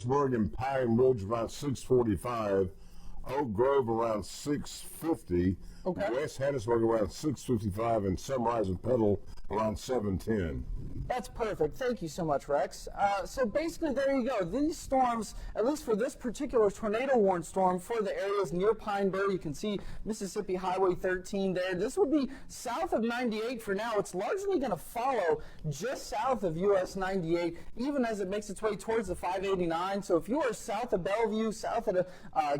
Hattiesburg and Pine Ridge around 645. Oak Grove around 650. Okay. West Hattiesburg around 655, and Sunrise and Petal around 710. That's perfect. Thank you so much, Rex. So basically, there you go. These storms, at least for this particular tornado warned storm, for the areas near Pine Burr, you can see Mississippi Highway 13 there. This would be south of 98 for now. It's largely going to follow just south of US 98, even as it makes its way towards the 589. So if you are south of Bellevue, south of the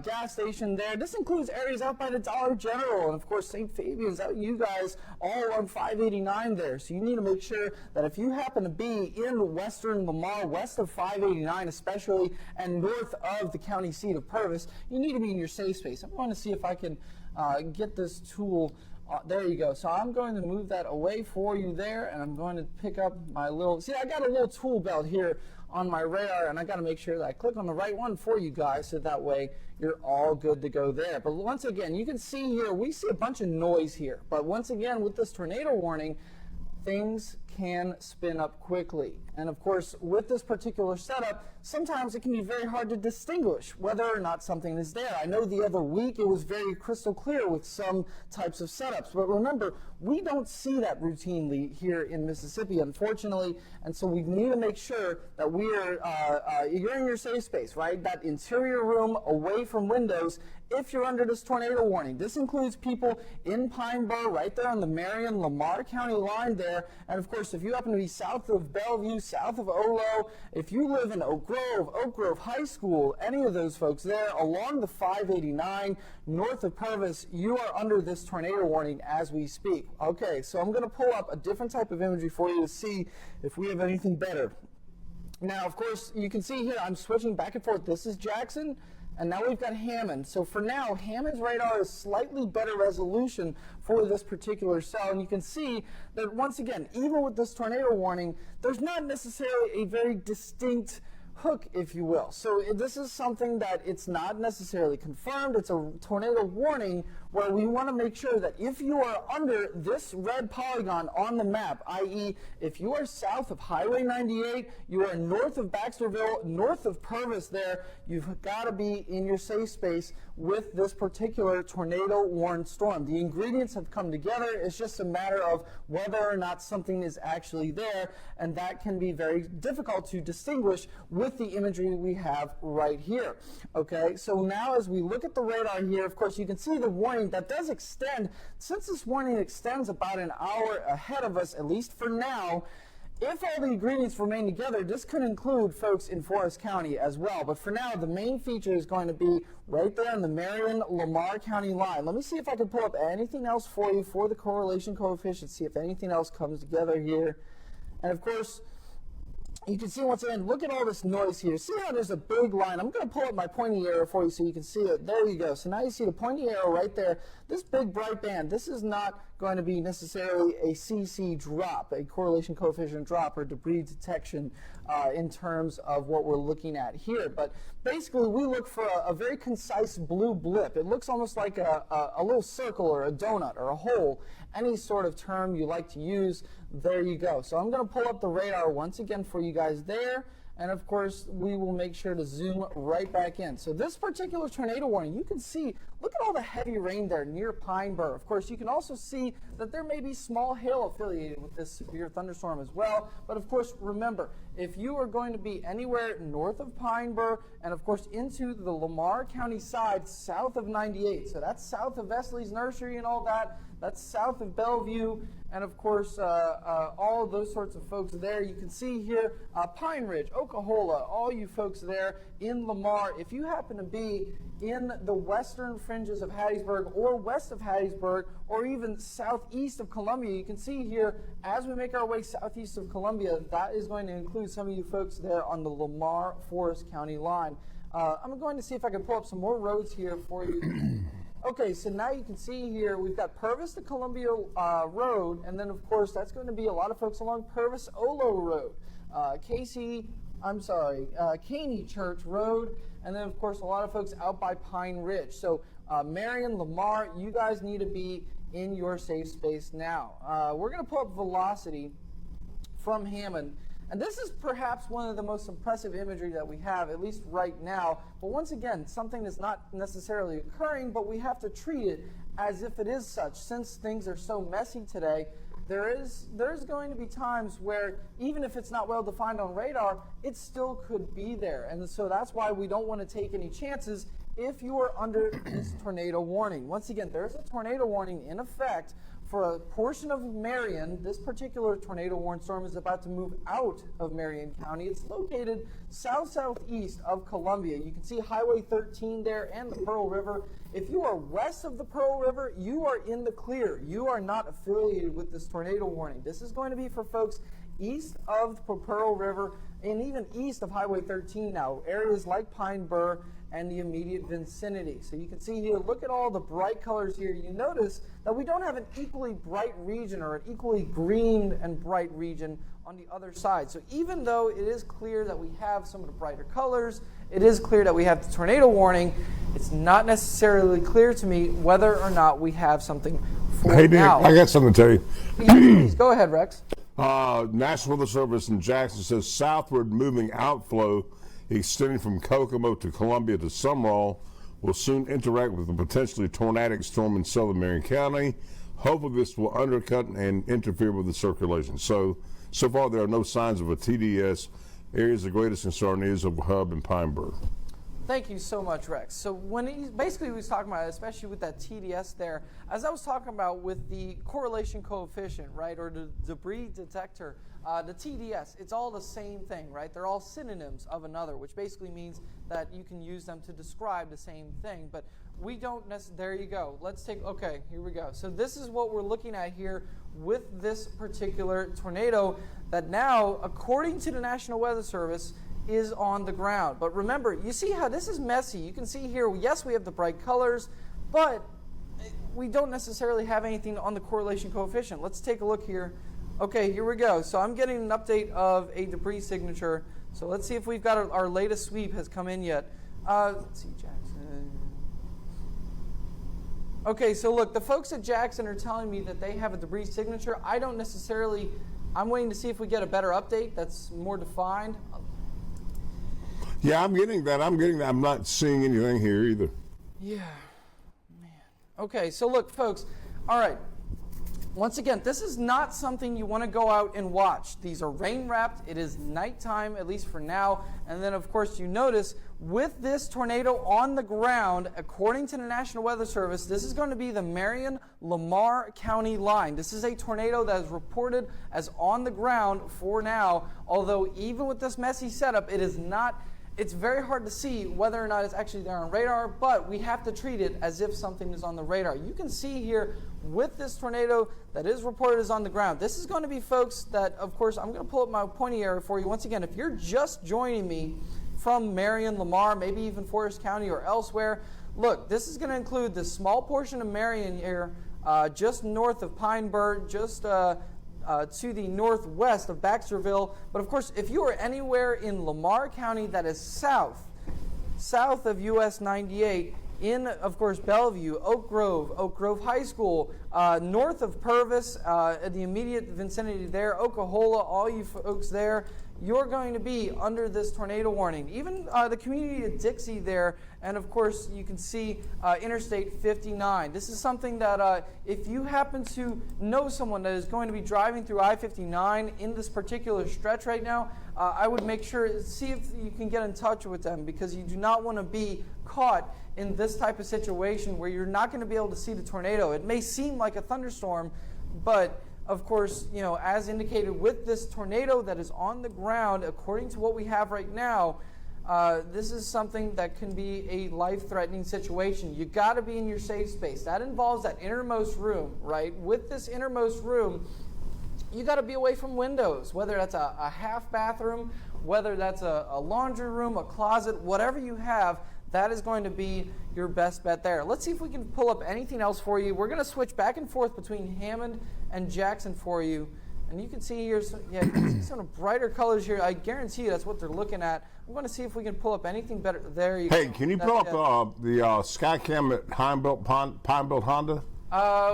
gas station there, this includes areas out by the Dollar General, and of course St. Fabian's, out you guys all along 589 there. So you need to make sure that if you happen to be in western Lamar, west of 589 especially, and north of the county seat of Purvis, you need to be in your safe space. I'm going to see if I can get this tool. There you go. So I'm going to move that away for you there, and I'm going to pick up my little, see, I got a little tool belt here on my radar, and I got to make sure that I click on the right one for you guys, so that way you're all good to go there. But once again, you can see here, we see a bunch of noise here. But once again, with this tornado warning, things can spin up quickly. And of course, with this particular setup, sometimes it can be very hard to distinguish whether or not something is there. I know the other week it was very crystal clear with some types of setups, but remember, we don't see that routinely here in Mississippi, unfortunately, and so we need to make sure that we are, you're in your safe space, right? That interior room away from windows if you're under this tornado warning. This includes people in Pine Burr, right there on the Marion-Lamar County line there, and of course, if you happen to be south of Bellevue, south of Olo, if you live in Oak Grove High School, any of those folks there along the 589 north of Purvis, you are under this tornado warning as we speak. Okay, so I'm going to pull up a different type of imagery for you to see if we have anything better. Now, of course, you can see here I'm switching back and forth. This is Jackson, and now we've got Hammond. So for now, Hammond's radar is slightly better resolution for this particular cell. And you can see that once again, even with this tornado warning, there's not necessarily a very distinct hook, if you will. So this is something that it's not necessarily confirmed. It's a tornado warning where we want to make sure that if you are under this red polygon on the map, i.e. if you are south of Highway 98, you are north of Baxterville, north of Purvis there, you've got to be in your safe space with this particular tornado warned storm. The ingredients have come together. It's just a matter of whether or not something is actually there, and that can be very difficult to distinguish with the imagery we have right here. Okay, so now as we look at the radar here, of course, you can see the warning that does extend. Since this warning extends about an hour ahead of us, at least for now, if all the ingredients remain together, this could include folks in Forest County as well. But for now, the main feature is going to be right there on the Marion-Lamar County line. Let me see if I can pull up anything else for you for the correlation coefficient, see if anything else comes together here. And of course, you can see once again, look at all this noise here. See how there's a big line? I'm going to pull up my pointy arrow for you so you can see it. There you go. So now you see the pointy arrow right there. This big bright band, this is not going to be necessarily a CC drop, a correlation coefficient drop or debris detection in terms of what we're looking at here. But basically, we look for a very concise blue blip. It looks almost like a little circle or a donut or a hole. Any sort of term you like to use, there you go. So I'm going to pull up the radar once again for you guys there. And of course, we will make sure to zoom right back in. So this particular tornado warning, you can see, look at all the heavy rain there near Pine Burr. Of course, you can also see that there may be small hail affiliated with this severe thunderstorm as well. But of course, remember, if you are going to be anywhere north of Pine Burr and of course into the Lamar County side south of 98, so that's south of Vesley's Nursery and all that, that's south of Bellevue, and of course all of those sorts of folks there. You can see here Pine Ridge, Oklahola, all you folks there in Lamar. If you happen to be in the western fringes of Hattiesburg or west of Hattiesburg or even southeast of Columbia, you can see here as we make our way southeast of Columbia, that is going to include some of you folks there on the Lamar-Forest County line. I'm going to see if I can pull up some more roads here for you. Okay, so now you can see here we've got Purvis to Columbia Road, and then of course that's going to be a lot of folks along Purvis-Olo Road, Caney Church Road, and then of course a lot of folks out by Pine Ridge. So Marion, Lamar, you guys need to be in your safe space now. We're going to pull up velocity from Hammond. And this is perhaps one of the most impressive imagery that we have, at least right now. But once again, something is not necessarily occurring, but we have to treat it as if it is such. Since things are so messy today, there's going to be times where even if it's not well defined on radar, it still could be there. And so that's why we don't want to take any chances if you are under this tornado warning. Once again, there's a tornado warning in effect for a portion of Marion. This particular tornado warning storm is about to move out of Marion County. It's located south-southeast of Columbia. You can see Highway 13 there and the Pearl River. If you are west of the Pearl River, you are in the clear. You are not affiliated with this tornado warning. This is going to be for folks east of the Pearl River and even east of Highway 13 now, areas like Pine Burr and the immediate vicinity. So you can see here, look at all the bright colors here. You notice that we don't have an equally bright region or an equally green and bright region on the other side. So even though it is clear that we have some of the brighter colors, it is clear that we have the tornado warning, it's not necessarily clear to me whether or not we have something for Hey, Nick, now. I got something to tell you. Yes, please, go ahead, Rex. National Weather Service in Jackson says southward moving outflow extending from Kokomo to Columbia to Sumrall will soon interact with a potentially tornadic storm in southern Marion County. Hopefully this will undercut and interfere with the circulation. So far there are no signs of a TDS. Areas of greatest concern is of Hub and Pine Burr. Thank you so much, Rex. So when he basically was talking about, especially with that TDS there, as I was talking about with the correlation coefficient, right, or the debris detector, the TDS, it's all the same thing, right? They're all synonyms of another, which basically means that you can use them to describe the same thing. But we don't necessarily, there you go. Let's take, okay, here we go. So this is what we're looking at here with this particular tornado that now, according to the National Weather Service, is on the ground. But remember, you see how this is messy. You can see here, yes, we have the bright colors, but we don't necessarily have anything on the correlation coefficient. Let's take a look here. Okay, here we go. So I'm getting an update of a debris signature. So let's see if we've got our latest sweep has come in yet. Let's see, Jackson. Okay, so look, the folks at Jackson are telling me that they have a debris signature. I don't necessarily, I'm waiting to see if we get a better update that's more defined. Yeah, I'm getting that. I'm not seeing anything here either. Yeah, man. Okay, so look, folks. All right. Once again, this is not something you want to go out and watch. These are rain-wrapped. It is nighttime, at least for now. And then, of course, you notice with this tornado on the ground, according to the National Weather Service, this is going to be the Marion-Lamar County line. This is a tornado that is reported as on the ground for now, although even with this messy setup, it is not. It's very hard to see whether or not it's actually there on radar, but we have to treat it as if something is on the radar. You can see here with this tornado that is reported as on the ground. This is going to be folks that, of course, I'm going to pull up my pointy area for you. Once again, if you're just joining me from Marion, Lamar, maybe even Forest County or elsewhere, look, this is going to include this small portion of Marion here, just north of Pine Burr, just to the northwest of Baxterville. But of course, if you are anywhere in Lamar County that is south of US 98, in, of course, Bellevue, Oak Grove High School, north of Purvis, the immediate vicinity there, Oklahola, all you folks there, you're going to be under this tornado warning. Even the community of Dixie there, and of course you can see Interstate 59. This is something that if you happen to know someone that is going to be driving through I-59 in this particular stretch right now, I would make sure, see if you can get in touch with them, because you do not want to be caught in this type of situation where you're not going to be able to see the tornado. It may seem like a thunderstorm, but of course, you know, as indicated with this tornado that is on the ground, according to what we have right now, this is something that can be a life-threatening situation. You got to be in your safe space. That involves that innermost room, right? With this innermost room, you got to be away from windows, whether that's a half bathroom, whether that's a laundry room, a closet, whatever you have. That is going to be your best bet there. Let's see if we can pull up anything else for you. We're going to switch back and forth between Hammond and Jackson for you. And you can see here, yeah, you can see some brighter colors here. I guarantee you that's what they're looking at. I'm going to see if we can pull up anything better. There you go. Hey, can you pull up the Skycam at Pinebelt Honda?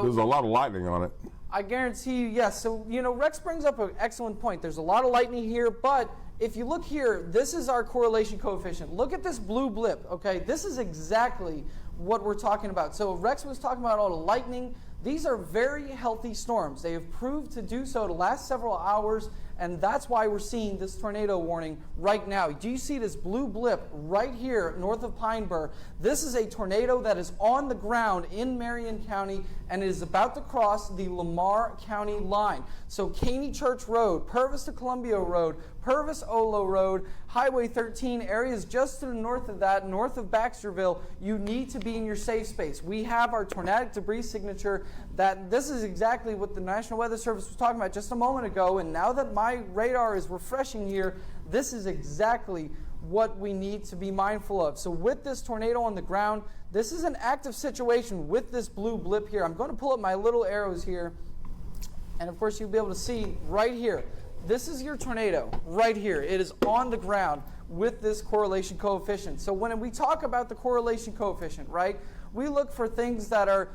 There's a lot of lightning on it. I guarantee you, yes. So, you know, Rex brings up an excellent point. There's a lot of lightning here, but if you look here, this is our correlation coefficient. Look at this blue blip, okay? This is exactly what we're talking about. So Rex was talking about all the lightning. These are very healthy storms. They have proved to do so the last several hours, and that's why we're seeing this tornado warning right now. Do you see this blue blip right here north of Pine Burr? This is a tornado that is on the ground in Marion County, and it is about to cross the Lamar County line. So Caney Church Road, Purvis to Columbia Road, Purvis Olo Road, Highway 13, areas just to the north of that, north of Baxterville, you need to be in your safe space. We have our tornadic debris signature. That this is exactly what the National Weather Service was talking about just a moment ago, and now that my radar is refreshing here, this is exactly what we need to be mindful of. So with this tornado on the ground, this is an active situation with this blue blip here. I'm going to pull up my little arrows here, and of course you'll be able to see right here. This is your tornado right here. It is on the ground with this correlation coefficient. So when we talk about the correlation coefficient, right, we look for things that are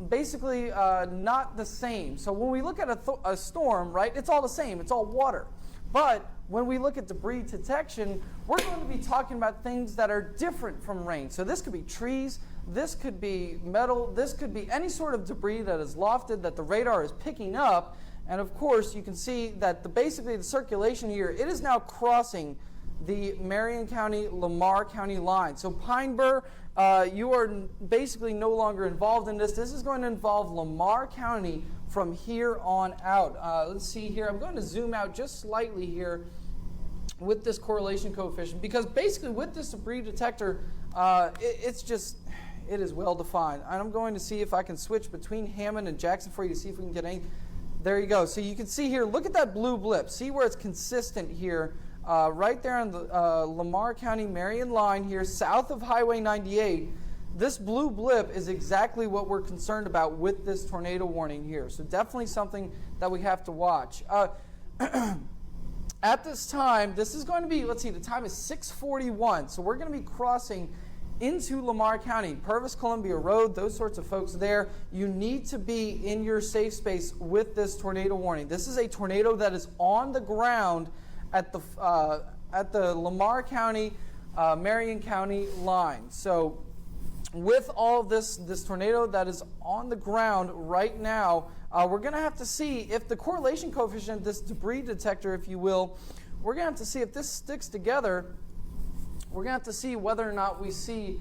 basically not the same. So when we look at a storm, right, it's all the same. It's all water. But when we look at debris detection, we're going to be talking about things that are different from rain. So this could be trees, this could be metal, this could be any sort of debris that is lofted that the radar is picking up. And of course, you can see that basically the circulation here, it is now crossing the Marion County, Lamar County line. So Pine Burr, you are basically no longer involved in this. This is going to involve Lamar County from here on out. Let's see here. I'm going to zoom out just slightly here with this correlation coefficient, because basically with this debris detector, it is well defined. And I'm going to see if I can switch between Hammond and Jackson for you to see if we can get any. There you go. So you can see here, look at that blue blip. See where it's consistent here. Right there on the Lamar County Marion line here, south of Highway 98, this blue blip is exactly what we're concerned about with this tornado warning here. So definitely something that we have to watch. At this time, this is going to be, let's see, the time is 6:41. So we're going to be crossing into Lamar County, Purvis Columbia Road, those sorts of folks there. You need to be in your safe space with this tornado warning. This is a tornado that is on the ground at the Lamar County, Marion County line. So with all of this tornado that is on the ground right now, we're going to have to see if the correlation coefficient, this debris detector, if you will, we're going to have to see if this sticks together. We're going to have to see whether or not we see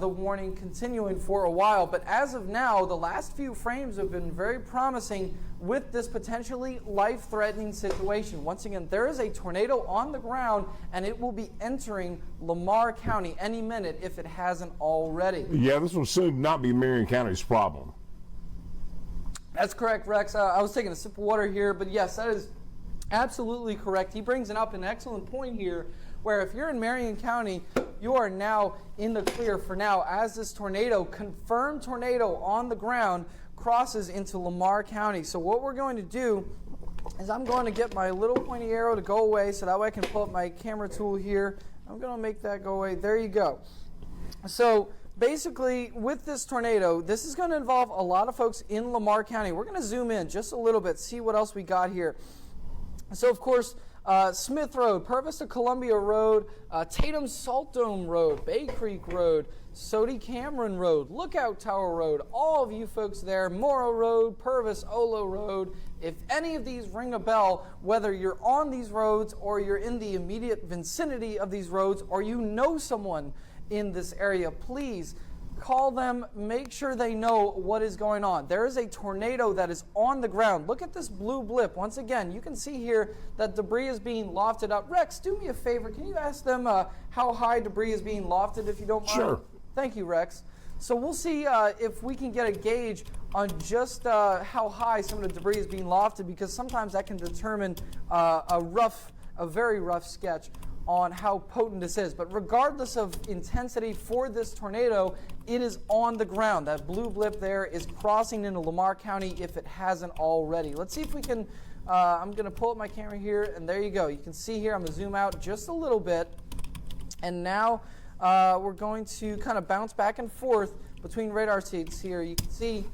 the warning continuing for a while. But as of now, the last few frames have been very promising with this potentially life-threatening situation. Once again, there is a tornado on the ground, and it will be entering Lamar County any minute if it hasn't already. Yeah, this will soon not be Marion County's problem. That's correct, Rex. I was taking a sip of water here, but yes, that is absolutely correct. He brings up an excellent point here, where if you're in Marion County, you are now in the clear for now as this tornado, confirmed tornado on the ground, crosses into Lamar County. So what we're going to do is I'm going to get my little pointy arrow to go away so that way I can pull up my camera tool here. I'm going to make that go away. There you go. So basically with this tornado, this is going to involve a lot of folks in Lamar County. We're going to zoom in just a little bit, see what else we got here. So of course, Smith Road, Purvis to Columbia Road, Tatum Salt Dome Road, Bay Creek Road, Soddy Cameron Road, Lookout Tower Road, all of you folks there, Morrow Road, Purvis Olo Road. If any of these ring a bell, whether you're on these roads or you're in the immediate vicinity of these roads or you know someone in this area, please call them, make sure they know what is going on. There is a tornado that is on the ground. Look at this blue blip. Once again, you can see here that debris is being lofted up. Rex, do me a favor. Can you ask them how high debris is being lofted, if you don't mind? Sure. Thank you, Rex. So we'll see if we can get a gauge on just how high some of the debris is being lofted, because sometimes that can determine a very rough sketch on how potent this is. But regardless of intensity for this tornado, it is on the ground. That blue blip there is crossing into Lamar County if it hasn't already. Let's see if we can, I'm going to pull up my camera here, and there you go. You can see here, I'm going to zoom out just a little bit. And now we're going to kind of bounce back and forth between radar seeds here. You can see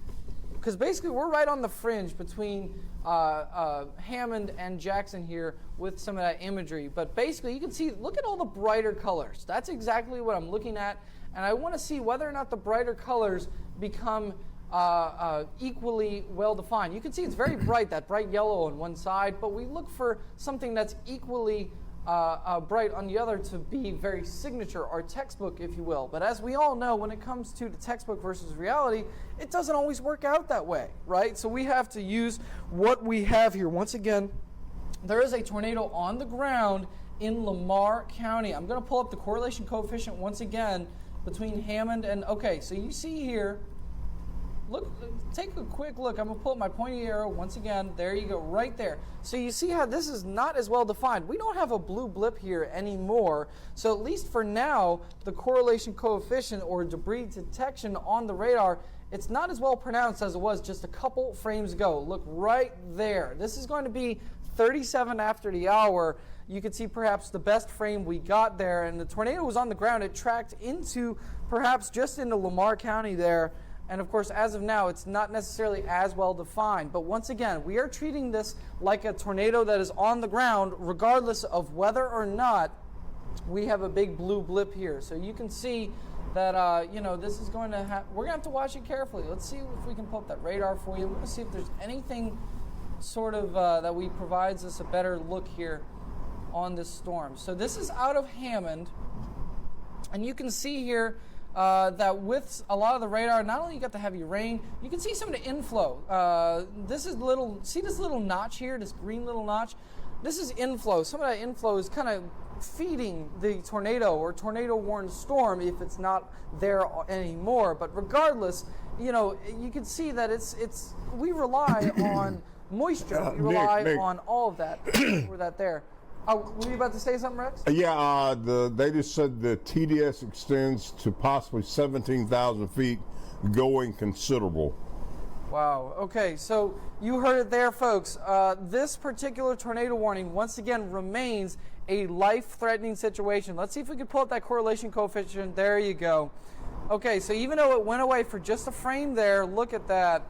because basically we're right on the fringe between Hammond and Jackson here with some of that imagery. But basically you can see, look at all the brighter colors. That's exactly what I'm looking at. And I want to see whether or not the brighter colors become equally well defined. You can see it's very bright, that bright yellow on one side, but we look for something that's equally bright on the other to be very signature, or textbook, if you will. But as we all know, when it comes to the textbook versus reality, it doesn't always work out that way, right? So we have to use what we have here. Once again, there is a tornado on the ground in Lamar County. I'm going to pull up the correlation coefficient once again between Hammond and, okay, so you see here, look, take a quick look. I'm going to pull up my pointy arrow once again. There you go, right there. So you see how this is not as well defined. We don't have a blue blip here anymore. So at least for now, the correlation coefficient or debris detection on the radar, it's not as well pronounced as it was just a couple frames ago. Look right there. This is going to be 37 after the hour. You can see perhaps the best frame we got there. And the tornado was on the ground. It tracked into perhaps just into Lamar County there. And of course, as of now, it's not necessarily as well defined. But once again, we are treating this like a tornado that is on the ground, regardless of whether or not we have a big blue blip here. So you can see that, this is going to have, we're going to have to watch it carefully. Let's see if we can pull up that radar for you. We're going to see if there's anything sort of that provides us a better look here on this storm. So this is out of Hammond. And you can see here that with a lot of the radar, not only you got the heavy rain, you can see some of the inflow. This is see this little notch here, this green little notch? This is inflow. Some of that inflow is kind of feeding the tornado or tornado-warned storm if it's not there anymore. But regardless, you can see that we rely on moisture. We rely on all of that for that there. Oh, were you about to say something, Rex? Yeah, they just said the TDS extends to possibly 17,000 feet, going considerable. Wow. Okay, so you heard it there, folks. This particular tornado warning, once again, remains a life-threatening situation. Let's see if we can pull up that correlation coefficient. There you go. Okay, so even though it went away for just a frame there, look at that.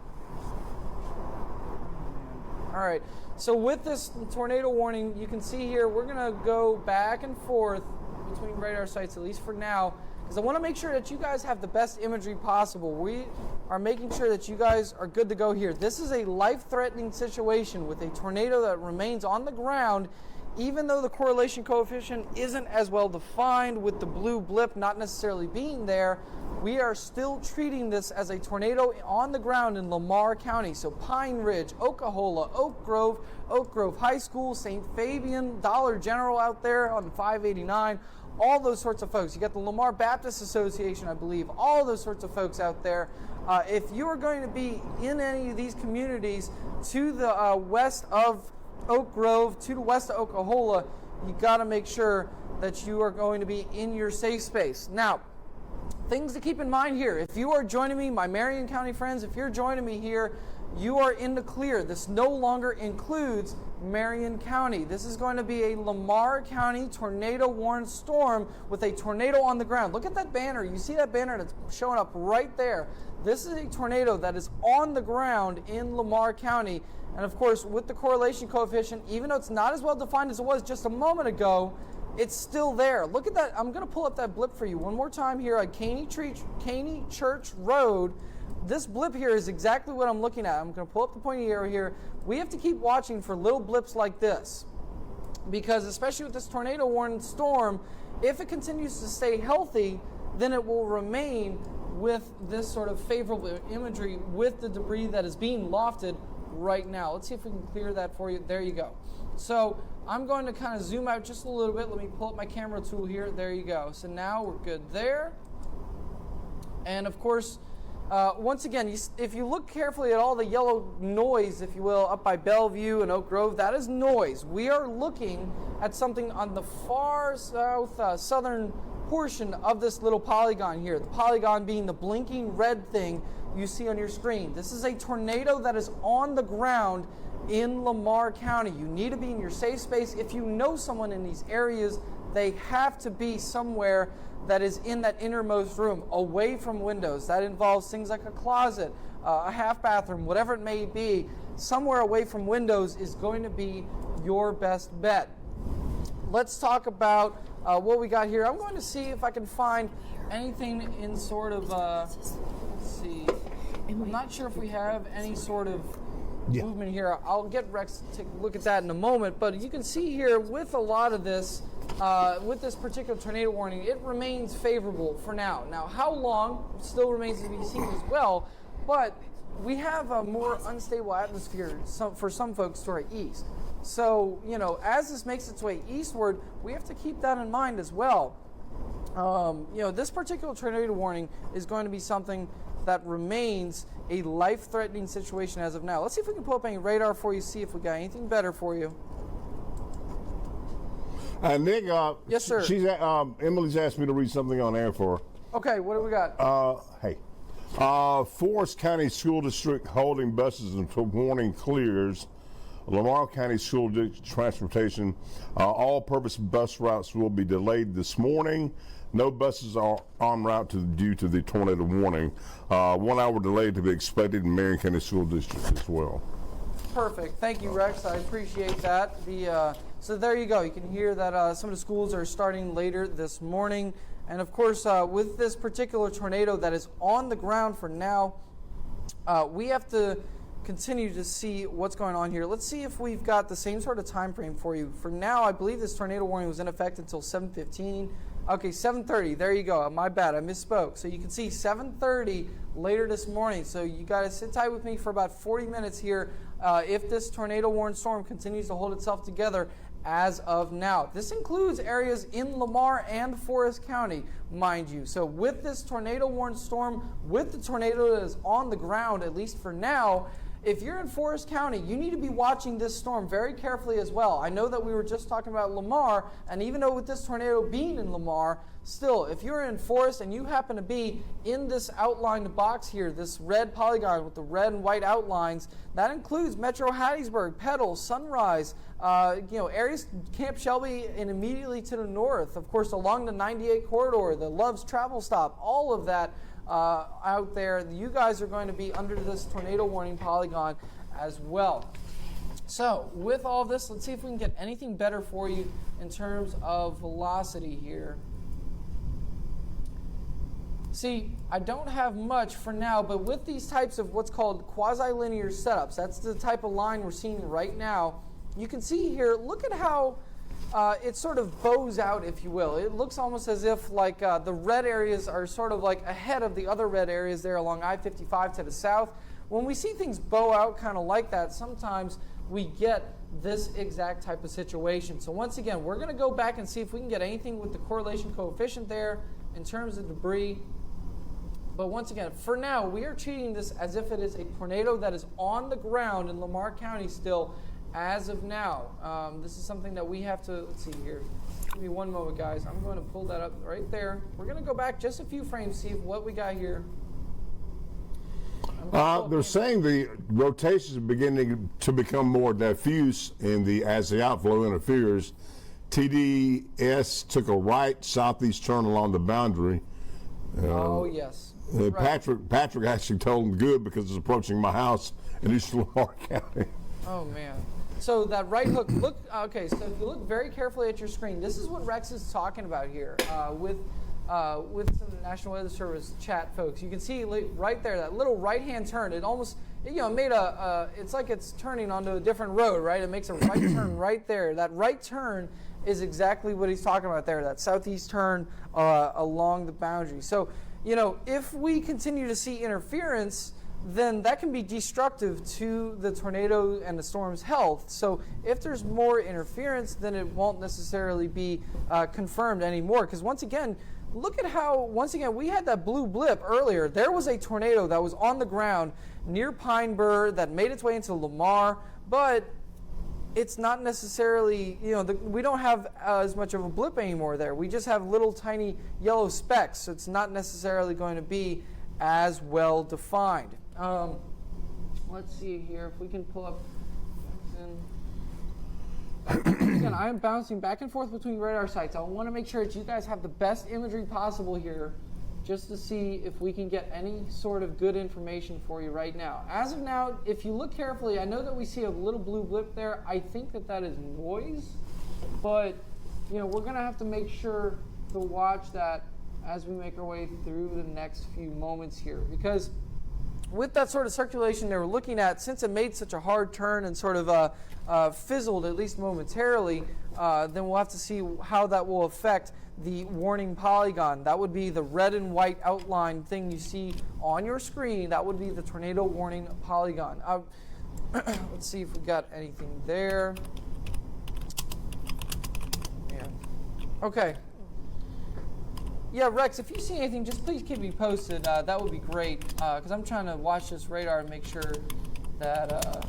All right. So with this tornado warning, you can see here, we're going to go back and forth between radar sites, at least for now, because I want to make sure that you guys have the best imagery possible. We are making sure that you guys are good to go here. This is a life-threatening situation with a tornado that remains on the ground, even though the correlation coefficient isn't as well defined with the blue blip not necessarily being there. We are still treating this as a tornado on the ground in Lamar County. So Pine Ridge, Oklahoma, Oak Grove High School, St. Fabian, Dollar General out there on 589, all those sorts of folks. You got the Lamar Baptist Association, I believe, all those sorts of folks out there. If you are going to be in any of these communities to the west of Oak Grove, to the west of Oklahoma, you got to make sure that you are going to be in your safe space. Now, things to keep in mind here. If you are joining me, my Marion County friends, if you're joining me here, you are in the clear. This no longer includes Marion County. This is going to be a Lamar County tornado-warned storm with a tornado on the ground. Look at that banner. You see that banner that's showing up right there. This is a tornado that is on the ground in Lamar County. And of course, with the correlation coefficient, even though it's not as well defined as it was just a moment ago, it's still there. Look at that. I'm going to pull up that blip for you one more time here on Caney Church Road. This blip here is exactly what I'm looking at. I'm going to pull up the pointy arrow here. We have to keep watching for little blips like this, because especially with this tornado-warned storm, if it continues to stay healthy, then it will remain with this sort of favorable imagery with the debris that is being lofted right now. Let's see if we can clear that for you. There you go. So I'm going to kind of zoom out just a little bit. Let me pull up my camera tool here. There you go. So now we're good there. And of course, once again, if you look carefully at all the yellow noise, if you will, up by Bellevue and Oak Grove, that is noise. We are looking at something on the far southern portion of this little polygon here. The polygon being the blinking red thing you see on your screen. This is a tornado that is on the ground in Lamar County. You need to be in your safe space. If you know someone in these areas, they have to be somewhere that is in that innermost room, away from windows. That involves things like a closet, a half bathroom, whatever it may be. Somewhere away from windows is going to be your best bet. Let's talk about what we got here. I'm going to see if I can find anything in sort of, let's see. I'm not sure if we have any sort of movement here. I'll get Rex to take a look at that in a moment, but you can see here with a lot of this, with this particular tornado warning, it remains favorable for now. Now, how long still remains to be seen as well, but we have a more unstable atmosphere for some folks to our east. So, you know, as this makes its way eastward, we have to keep that in mind as well. You know, this particular tornado warning is going to be something that remains a life-threatening situation as of now. Let's see if we can pull up any radar for you, see if we got anything better for you. Nick, yes, sir. Emily's asked me to read something on air for her. Okay, what do we got? Hey. Forest County School District holding buses until warning clears. Lamar County School District Transportation, all-purpose bus routes will be delayed this morning. No buses are en route due to the tornado warning. 1 hour delay to be expected in Marion County School District as well. Perfect. Thank you, Rex. I appreciate that. So there you go. You can hear that some of the schools are starting later this morning. And of course, with this particular tornado that is on the ground for now, we have to continue to see what's going on here. Let's see if we've got the same sort of time frame for you. For now, I believe this tornado warning was in effect until 7:15. Okay, 7:30. There you go. My bad. I misspoke. So you can see 7:30 later this morning. So you got to sit tight with me for about 40 minutes here if this tornado warned storm continues to hold itself together as of now. This includes areas in Lamar and Forest County, mind you. So with this tornado warned storm, with the tornado that is on the ground, at least for now, if you're in Forest County, you need to be watching this storm very carefully as well. I know that we were just talking about Lamar, and even though with this tornado being in Lamar, still, if you're in Forest and you happen to be in this outlined box here, this red polygon with the red and white outlines, that includes Metro Hattiesburg, Petal, Sunrise, areas, Camp Shelby, and immediately to the north, of course, along the 98 corridor, the Love's Travel Stop, all of that out there. You guys are going to be under this tornado warning polygon as well. So with all this, let's see if we can get anything better for you in terms of velocity here. See, I don't have much for now, but with these types of what's called quasi-linear setups, that's the type of line we're seeing right now, you can see here, look at how it sort of bows out, if you will. It looks almost as if like the red areas are sort of like ahead of the other red areas there along I-55 to the south. When we see things bow out kind of like that, sometimes we get this exact type of situation. So once again, we're going to go back and see if we can get anything with the correlation coefficient there in terms of debris. But once again, for now, we are treating this as if it is a tornado that is on the ground in Lamar County still as of now. This is something that we have to, let's see here. Give me one moment, guys. I'm going to pull that up right there. We're going to go back just a few frames, see what we got here. They're saying the rotations are beginning to become more diffuse as the outflow interferes. TDS took a right southeast turn along the boundary. Oh, yes. Right. Patrick actually told him good because it's approaching my house in East Lamar County. Oh, man. So that right hook, look, okay, so if you look very carefully at your screen, this is what Rex is talking about here with some National Weather Service chat folks. You can see right there, that little right-hand turn, it almost, made it's like it's turning onto a different road, right? It makes a right turn right there. That right turn is exactly what he's talking about there, that southeast turn along the boundary. So, if we continue to see interference, then that can be destructive to the tornado and the storm's health. So if there's more interference, then it won't necessarily be confirmed anymore. Because once again, look at how, we had that blue blip earlier. There was a tornado that was on the ground near Pine Burr that made its way into Lamar, but it's not necessarily, we don't have as much of a blip anymore there. We just have little tiny yellow specks, so it's not necessarily going to be as well defined. Let's see here if we can pull up. again, I am bouncing back and forth between radar sites. I want to make sure that you guys have the best imagery possible here, just to see if we can get any sort of good information for you right now. As of now, if you look carefully, I know that we see a little blue blip there. I think that that is noise, but you know, we're going to have to make sure to watch that as we make our way through the next few moments here, because with that sort of circulation they were looking at, since it made such a hard turn and sort of fizzled at least momentarily, then we'll have to see how that will affect the warning polygon. That would be the red and white outline thing you see on your screen. That would be the tornado warning polygon. Let's see if we got anything there. Yeah. Okay. Yeah, Rex, if you see anything, just please keep me posted. That would be great, because I'm trying to watch this radar and make sure that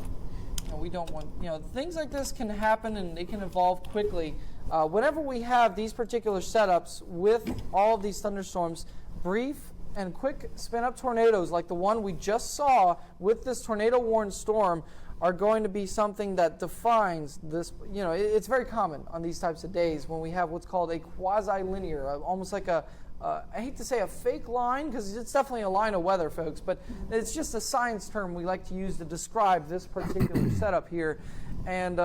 we don't want, things like this can happen and they can evolve quickly. Whenever we have these particular setups with all of these thunderstorms, brief and quick spin-up tornadoes like the one we just saw with this tornado-warned storm are going to be something that defines this. It's very common on these types of days when we have what's called a quasi-linear, almost like I hate to say a fake line, because it's definitely a line of weather, folks, but it's just a science term we like to use to describe this particular setup here. And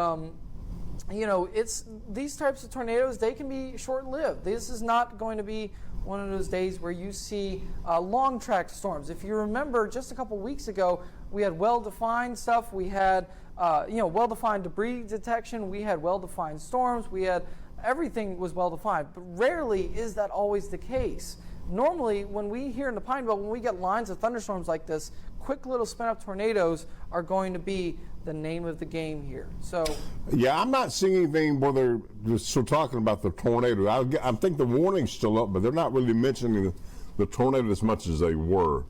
it's these types of tornadoes, they can be short-lived. This is not going to be one of those days where you see long track storms. If you remember, just a couple weeks ago, we had well-defined stuff. We had well-defined debris detection. We had well-defined storms. We had everything was well-defined, but rarely is that always the case. Normally, when we here in the Pine Belt, when we get lines of thunderstorms like this, quick little spin-up tornadoes are going to be the name of the game here. So, yeah, I'm not seeing anything where they're just still talking about the tornado. I think the warning's still up, but they're not really mentioning the tornado as much as they were.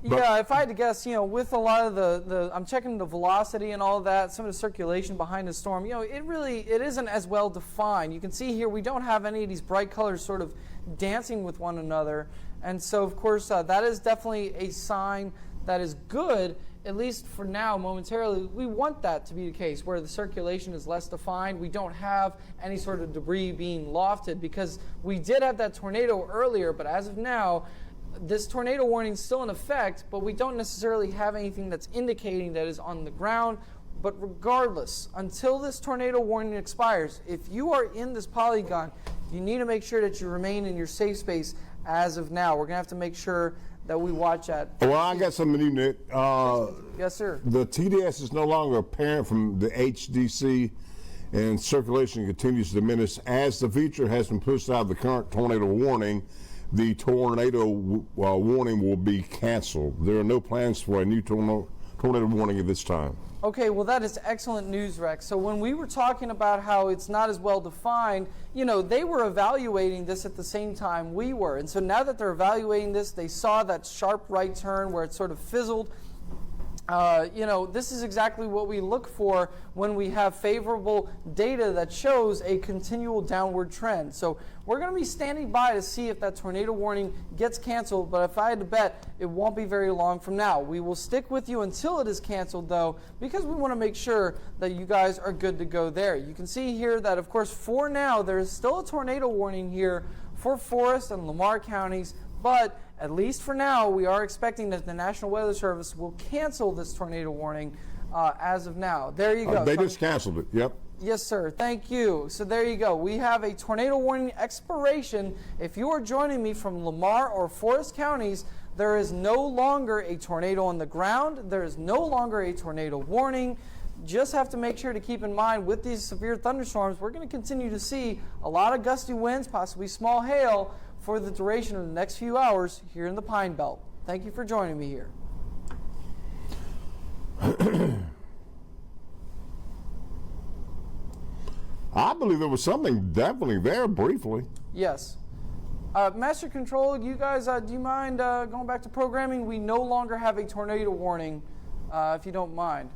But yeah, if I had to guess, with a lot of the I'm checking the velocity and all of that, some of the circulation behind the storm, it isn't as well defined. You can see here we don't have any of these bright colors sort of dancing with one another. And so, of course, that is definitely a sign that is good, at least for now, momentarily. We want that to be the case, where the circulation is less defined. We don't have any sort of debris being lofted, because we did have that tornado earlier, but as of now, this tornado warning is still in effect, but we don't necessarily have anything that's indicating that is on the ground. But regardless, until this tornado warning expires, if you are in this polygon, you need to make sure that you remain in your safe space as of now. We're going to have to make sure that we watch that. Well, I got something new, Nick. Yes, sir. The TDS is no longer apparent from the HDC, and circulation continues to diminish. As the feature has been pushed out of the current tornado warning, the tornado warning will be canceled. There are no plans for a new tornado warning at this time. Okay, well, that is excellent news, Rex. So when we were talking about how it's not as well defined, they were evaluating this at the same time we were. And so now that they're evaluating this, they saw that sharp right turn where it sort of fizzled. This is exactly what we look for when we have favorable data that shows a continual downward trend. So we're going to be standing by to see if that tornado warning gets canceled, but if I had to bet, it won't be very long from now. We will stick with you until it is canceled, though, because we want to make sure that you guys are good to go there. You can see here that, of course, for now, there is still a tornado warning here for Forest and Lamar counties, but at least for now, we are expecting that the National Weather Service will cancel this tornado warning as of now. There you go. They just canceled it, yep. Yes, sir. Thank you. So there you go. We have a tornado warning expiration. If you are joining me from Lamar or Forest counties, there is no longer a tornado on the ground. There is no longer a tornado warning. Just have to make sure to keep in mind with these severe thunderstorms, we're going to continue to see a lot of gusty winds, possibly small hail, for the duration of the next few hours here in the Pine Belt. Thank you for joining me here. I believe there was something definitely there briefly. Yes. Master Control, you guys, do you mind going back to programming? We no longer have a tornado warning, if you don't mind.